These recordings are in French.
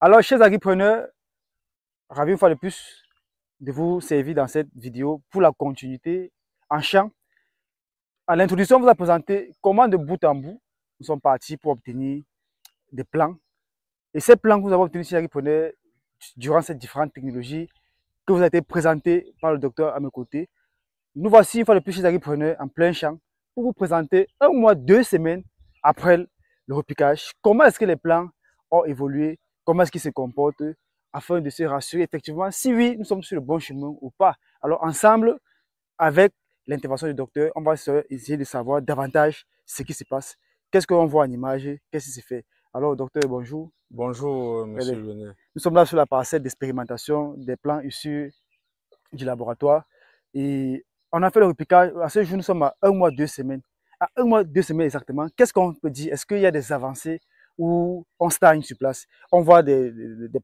Alors, chers agripreneurs, ravi une fois de plus de vous servir dans cette vidéo pour la continuité en champ. À l'introduction, on vous a présenté comment de bout en bout, nous sommes partis pour obtenir des plans. Et ces plans que vous avez obtenus, chers agripreneurs, durant ces différentes technologies que vous avez été présentés par le docteur à mes côtés, nous voici une fois de plus, chers agripreneurs, en plein champ pour vous présenter 1 mois, 2 semaines après le repiquage, comment est-ce que les plans ont évolué, comment est-ce qu'ils se comportent, afin de se rassurer effectivement si oui, nous sommes sur le bon chemin ou pas. Alors ensemble, avec l'intervention du docteur, on va essayer de savoir davantage ce qui se passe, qu'est-ce qu'on voit en image, qu'est-ce qui se fait. Alors docteur, bonjour. Bonjour, monsieur René. Nous sommes là sur la parcelle d'expérimentation des plans issus du laboratoire. Et on a fait le repiquage. À ce jour, nous sommes à 1 mois, 2 semaines. À 1 mois, 2 semaines exactement, qu'est-ce qu'on peut dire? Est-ce qu'il y a des avancées ou on stagne sur place? On voit des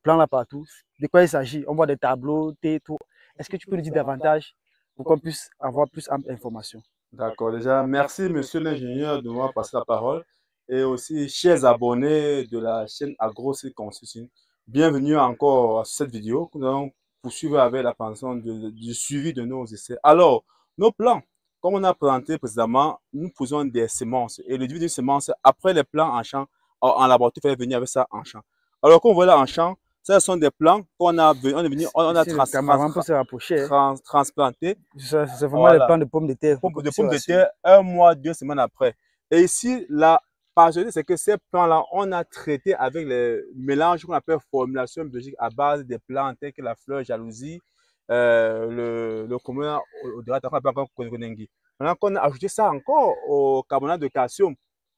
plans là partout. De quoi il s'agit? On voit des tableaux, tout. Est-ce que tu peux nous dire davantage pour qu'on puisse avoir plus d'informations? D'accord, déjà, merci, monsieur l'ingénieur, de m'avoir passé la parole. Et aussi, chers abonnés de la chaîne Agro Consulting, bienvenue encore à cette vidéo que nous allons poursuivre avec la présentation du suivi de nos essais. Alors, nos plans, comme on a présenté précédemment, nous posons des semences. Et le début d'une semence, après les plans en champ, en laboratoire, il fallait venir avec ça en champ. Alors, comme vous voyez là en champ, ce sont des plans on a Ici, le caméraman peut se rapprocher. transplantés. C'est vraiment les Voilà, plans de pommes de terre. de pommes de terre 1 mois, 2 semaines après. Et ici, la particularité, c'est que ces plants-là, on a traité avec les mélanges qu'on appelle formulation biologique à base des plantes telles que la fleur jalousie, le commun odorat, qu'on appelle encore konengi. Maintenant qu'on a ajouté ça encore au carbonate de calcium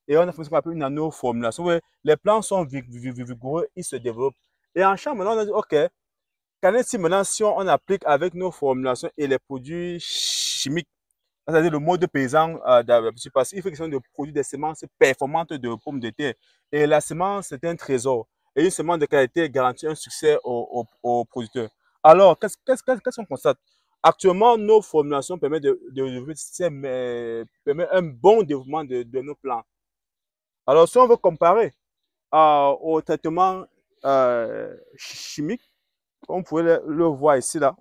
et on a fait ce qu'on appelle une nano-formulation. Ouais, les plants sont vigoureux, ils se développent. Et en champ, maintenant, on a dit, OK, qu'en est-il maintenant si on applique avec nos formulations et les produits chimiques, c'est-à-dire le mode paysan parce qu'il faut question de produire des semences performantes de pommes de terre. Et la semence, c'est un trésor. Et une semence de qualité garantit un succès aux producteurs. Alors, qu'est-ce qu'on constate? Actuellement, nos formulations permettent permettent un bon développement de nos plants. Alors, si on veut comparer au traitement chimique, on pourrait le voir ici, là.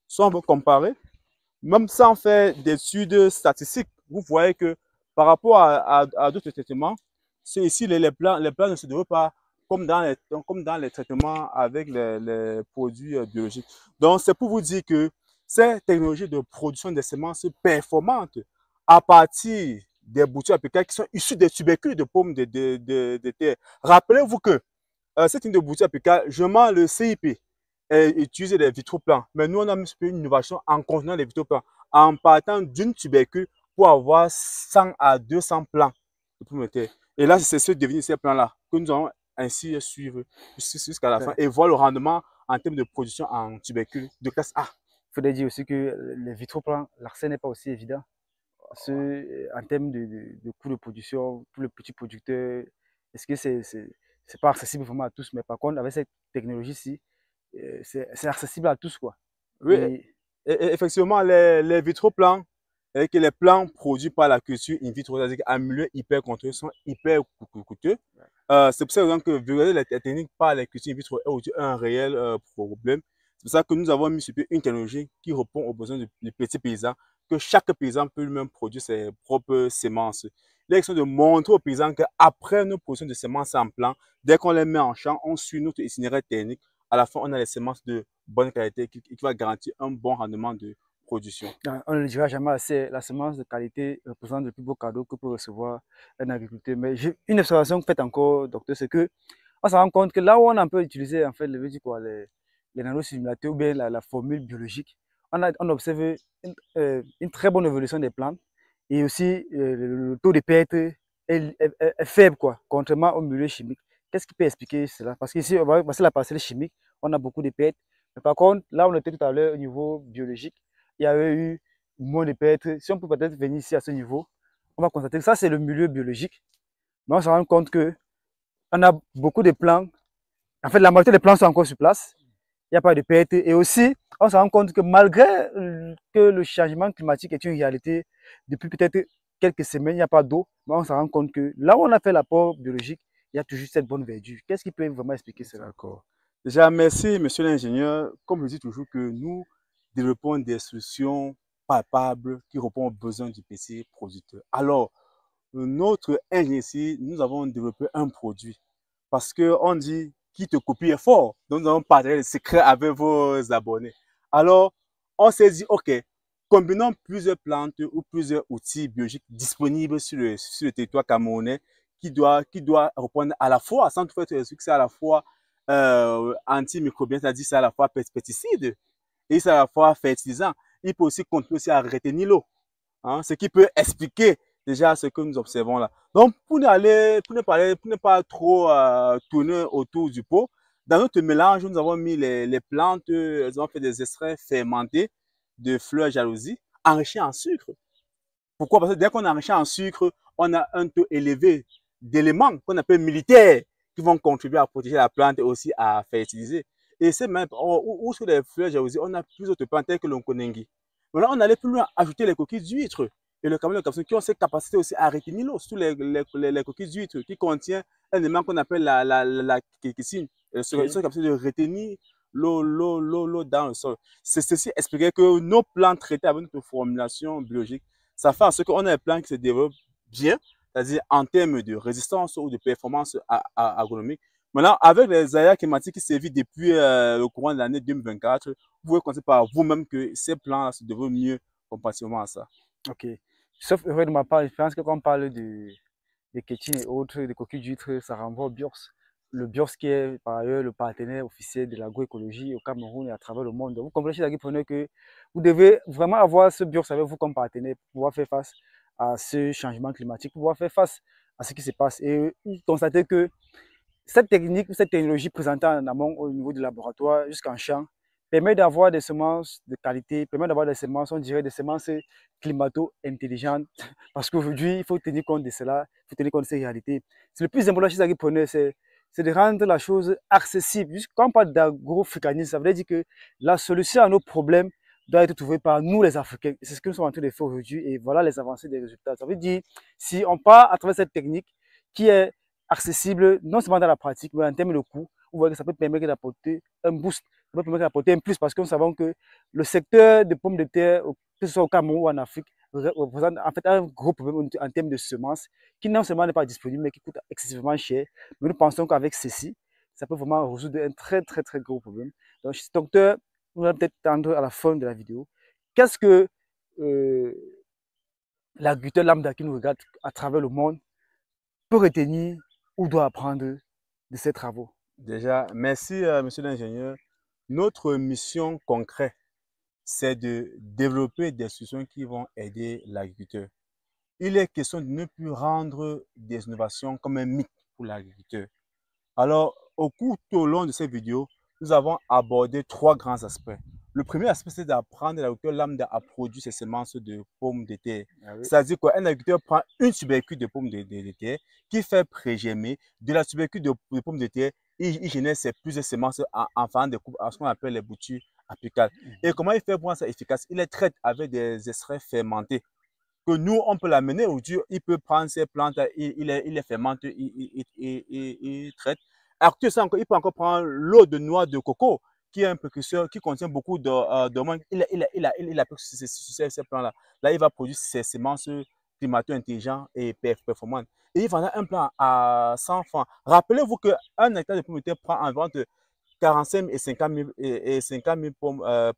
Si on veut comparer, même sans faire d'études statistiques, vous voyez que par rapport à d'autres traitements, c'est ici les plants ne se développent pas comme dans les traitements avec les produits biologiques. Donc, c'est pour vous dire que ces technologies de production des semences performantes à partir des boutures apicales qui sont issues des tubercules de pommes de terre. Rappelez-vous que cette ligne de boutures apicales, je mets le CIP et utiliser des vitraux plans. Mais nous, on a mis une innovation en contenant les vitraux plans, en partant d'une tubercule pour avoir 100 à 200 plans de pommes de terre. Et là, c'est ce devenir ces plans-là que nous allons ainsi suivre jusqu'à la fin et voir le rendement en termes de production en tubercule de classe A. Il faudrait dire aussi que les vitraux plans, l'accès n'est pas aussi évident. En termes de coût de production, pour les petits producteurs, est-ce que c'est pas accessible vraiment à tous? Mais par contre, avec cette technologie-ci, c'est accessible à tous, quoi. Oui, Et effectivement, les vitraux plans et que les plants produits par la culture in vitro, c'est-à-dire en milieu hyper contrôlé, sont hyper coûteux. C'est pour ça que vulgariser les techniques par la culture in vitro est aujourd'hui un réel problème. C'est pour ça que nous avons mis sur pied une technologie qui répond aux besoins du petit paysan, que chaque paysan peut lui-même produire ses propres semences. L'élection de montrer aux paysans qu'après nos productions de semences en plan, dès qu'on les met en champ, on suit notre itinéraire technique. À la fin, on a les semences de bonne qualité qui va garantir un bon rendement de production. on ne le dira jamais assez, la semence de qualité représente le plus beau cadeau que peut recevoir un agriculteur. Mais une observation faite encore, docteur, c'est que on se rend compte que là où on a un peu utilisé en fait, les nanosimulateurs ou bien la formule biologique, on observe une très bonne évolution des plantes et aussi le taux de perte est faible, quoi, contrairement au milieu chimique. Qu'est-ce qui peut expliquer cela? Parce qu'ici, on va passer la parcelle chimique, on a beaucoup de pertes. Mais par contre, là, on était tout à l'heure au niveau biologique, il y avait eu moins de pertes. Si on peut peut-être venir ici à ce niveau, on va constater que ça, c'est le milieu biologique. Mais on se rend compte que on a beaucoup de plants. En fait, la majorité des plants sont encore sur place. Il n'y a pas de perte. Et aussi, on se rend compte que malgré que le changement climatique est une réalité, depuis peut-être quelques semaines, il n'y a pas d'eau, mais on se rend compte que là où on a fait l'apport biologique, il y a toujours cette bonne verdure. Qu'est-ce qui peut vraiment expliquer cela? D'accord. Déjà, merci, monsieur l'ingénieur. Comme je dis toujours que nous développons des solutions palpables qui répondent aux besoins du petit producteur. Alors, notre ingénieur ici, nous avons développé un produit parce qu'on dit qui te copie est fort. Donc, nous avons partagé le secret avec vos abonnés. Alors, on s'est dit, OK, combinons plusieurs plantes ou plusieurs outils biologiques disponibles sur le territoire camerounais qui doit répondre à la fois, sans tout faire c'est à la fois antimicrobien, c'est-à-dire c'est à la fois pesticide et c'est à la fois fertilisant. Il peut aussi contribuer aussi à retenir l'eau, hein, ce qui peut expliquer déjà ce que nous observons là. Donc, pour ne pas trop tourner autour du pot, dans notre mélange, nous avons mis les plantes, elles ont fait des extraits fermentés de fleurs jalousie enrichis en sucre. Pourquoi? Parce que dès qu'on enrichit en sucre, on a un taux élevé d'éléments qu'on appelle militaires qui vont contribuer à protéger la plante et aussi à fertiliser. Et c'est même, outre les fleurs jalousie, on a plusieurs autres plantes telles que l'onkonengui. Maintenant, on allait plus loin, ajouter les coquilles d'huîtres et le camelot capsule qui ont cette capacité aussi à retenir l'eau, surtout les coquilles d'huîtres qui contiennent un élément qu'on appelle la kékissine. Ok. Cette capacité de retenir l'eau dans le sol. C'est ceci expliquait que nos plantes traitées avec notre formulation biologique, ça fait en sorte qu'on a un plan qui se développe bien, c'est-à-dire en termes de résistance ou de performance agronomique. Maintenant, avec les aléas climatiques qui sévissent depuis le courant de l'année 2024, vous pouvez constater par vous-même que ces plans se développent mieux comparativement à ça. Ok. Sauf erreur de ma part, je pense que quand on parle des kétines et autres, des coquilles d'huîtres, ça renvoie au BIORS. Le BIORS qui est par ailleurs le partenaire officiel de l'agroécologie au Cameroun et à travers le monde. Donc, vous comprenez, chers agripreneurs, que vous devez vraiment avoir ce BIORS avec vous comme partenaire pour pouvoir faire face à ce changement climatique, pour pouvoir faire face à ce qui se passe. Et vous constatez que cette technique ou cette technologie présentée en amont au niveau du laboratoire jusqu'en champ permet d'avoir des semences de qualité, permet d'avoir des semences, on dirait des semences climato-intelligentes. Parce qu'aujourd'hui, il faut tenir compte de cela, il faut tenir compte de ces réalités. C'est le plus important chez les agriculteurs, c'est de rendre la chose accessible. Quand on parle d'agrofricanisme, ça veut dire que la solution à nos problèmes doit être trouvée par nous les Africains. C'est ce que nous sommes en train de faire aujourd'hui et voilà les avancées des résultats. Ça veut dire, si on part à travers cette technique qui est accessible, non seulement dans la pratique, mais en termes de coût, vous voyez que ça peut permettre d'apporter un boost, ça peut permettre d'apporter un plus, parce que nous savons que le secteur des pommes de terre, que ce soit au Cameroun ou en Afrique, représente en fait un gros problème en termes de semences, qui non seulement n'est pas disponible, mais qui coûte excessivement cher. Mais nous pensons qu'avec ceci, ça peut vraiment résoudre un très gros problème. Donc, docteur, nous allons peut-être tendre à la fin de la vidéo. Qu'est-ce que euh, l'agriculteur lambda qui nous regarde à travers le monde peut retenir ou doit apprendre de ces travaux? Déjà, merci, monsieur l'ingénieur. Notre mission concrète, c'est de développer des solutions qui vont aider l'agriculteur. Il est question de ne plus rendre des innovations comme un mythe pour l'agriculteur. Alors, tout au long de cette vidéo, nous avons abordé trois grands aspects. Le premier aspect, c'est d'apprendre l'agriculteur lambda à produire ses semences de pommes de terre. Ah oui. C'est-à-dire qu'un agriculteur prend une tubercule de pommes de terre qui fait pré-germer. De la tubercule de pommes de terre, il génère ses plusieurs semences en faisant des coupes, à ce qu'on appelle les boutures apicales. Et comment il fait pour rendre ça efficace? Il les traite avec des extraits fermentés que nous, on peut l'amener aujourd'hui, il peut prendre ces plantes, il les fermente, il traite. Alors que ça, il peut encore prendre l'eau de noix de coco, qui est un précurseur, qui contient beaucoup d'hormones. Il applique sur ces plants-là. Là, il va produire ses semences climato-intelligentes et performantes. Et il vendra un plant à 100 francs. Rappelez-vous qu'un hectare de pommes de terre prend environ 45 000 et 50 000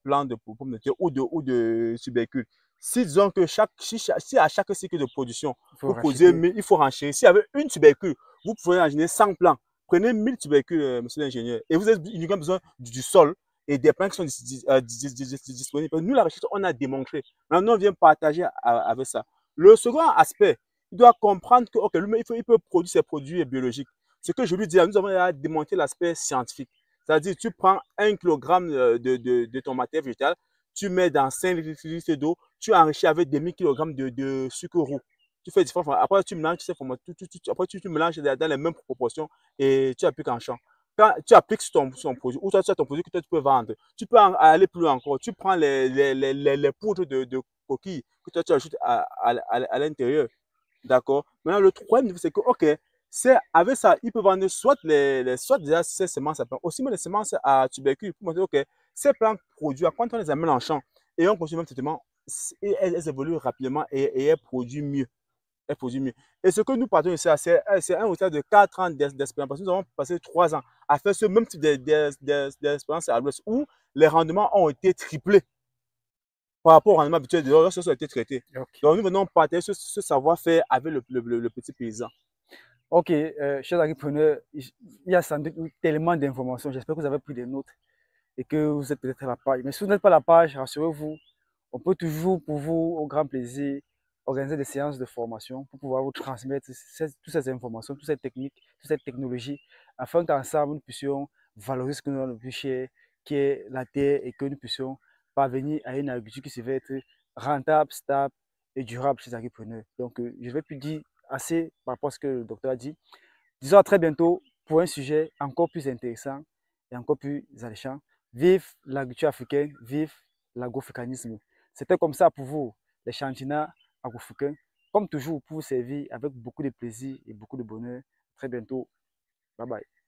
plants de pommes de terre ou de tubercules. Si disons que si à chaque cycle de production, vous posez, il faut renchérir. S'il y avait une tubercule, vous pouvez imaginer 100 plants. Prenez 1000 tubercules, monsieur l'ingénieur, et vous avez uniquement besoin du sol et des plants qui sont disponibles. Nous, la recherche, on a démontré. Maintenant, on vient partager avec ça. Le second aspect, il doit comprendre que il peut produire ses produits biologiques. Ce que je lui dis, nous avons démontré l'aspect scientifique. C'est-à-dire, tu prends 1 kg de ton matériel végétal, tu mets dans 5 litres d'eau, tu enrichis avec des 1000 kg de sucre roux. Tu fais différents. Après, tu mélanges ces formats. Après, tu mélanges dans les mêmes proportions et tu appliques en champ. Quand tu appliques sur ton produit, ou toi, tu as ton produit que toi, tu peux vendre, tu peux aller plus loin encore. Tu prends les poudres de coquilles que toi, tu ajoutes à l'intérieur. D'accord? Maintenant, le troisième niveau, c'est que, OK, c'est avec ça, ils peuvent vendre soit déjà ces semences à plants, aussi même les semences à tubercules pour montrer que ces plants produits, quand on les amène en champ et on consomme même traitement, elles évoluent rapidement et elles produisent mieux. Elles produisent mieux. Et ce que nous partons ici, c'est un retard de 4 ans d'expérience. Parce que nous avons passé 3 ans à faire ce même type d'expérience à l'ouest où les rendements ont été triplés par rapport au rendement habituel de lorsque ça a été traité. Ok. Donc nous venons partager ce savoir-faire avec le petit paysan. Ok, chers agripreneurs, il y a sans doute eu tellement d'informations. J'espère que vous avez pris des notes et que vous êtes peut-être à la page. Mais si vous n'êtes pas à la page, rassurez-vous, on peut toujours, pour vous, au grand plaisir, organiser des séances de formation pour pouvoir vous transmettre toutes ces informations, toutes ces techniques, toutes ces technologies, afin qu'ensemble, nous puissions valoriser ce que nous avons le plus cher, qui est la terre, et que nous puissions parvenir à une agriculture qui se veut être rentable, stable et durable chez les agripreneurs. Donc, je ne vais plus dire assez par rapport à ce que le docteur a dit. Disons à très bientôt pour un sujet encore plus intéressant et encore plus alléchant. Vive l'agriculture africaine, vive l'agroafricanisme. C'était comme ça pour vous, les chantinats agroafricains. Comme toujours, pour vous servir avec beaucoup de plaisir et beaucoup de bonheur. Très bientôt. Bye bye.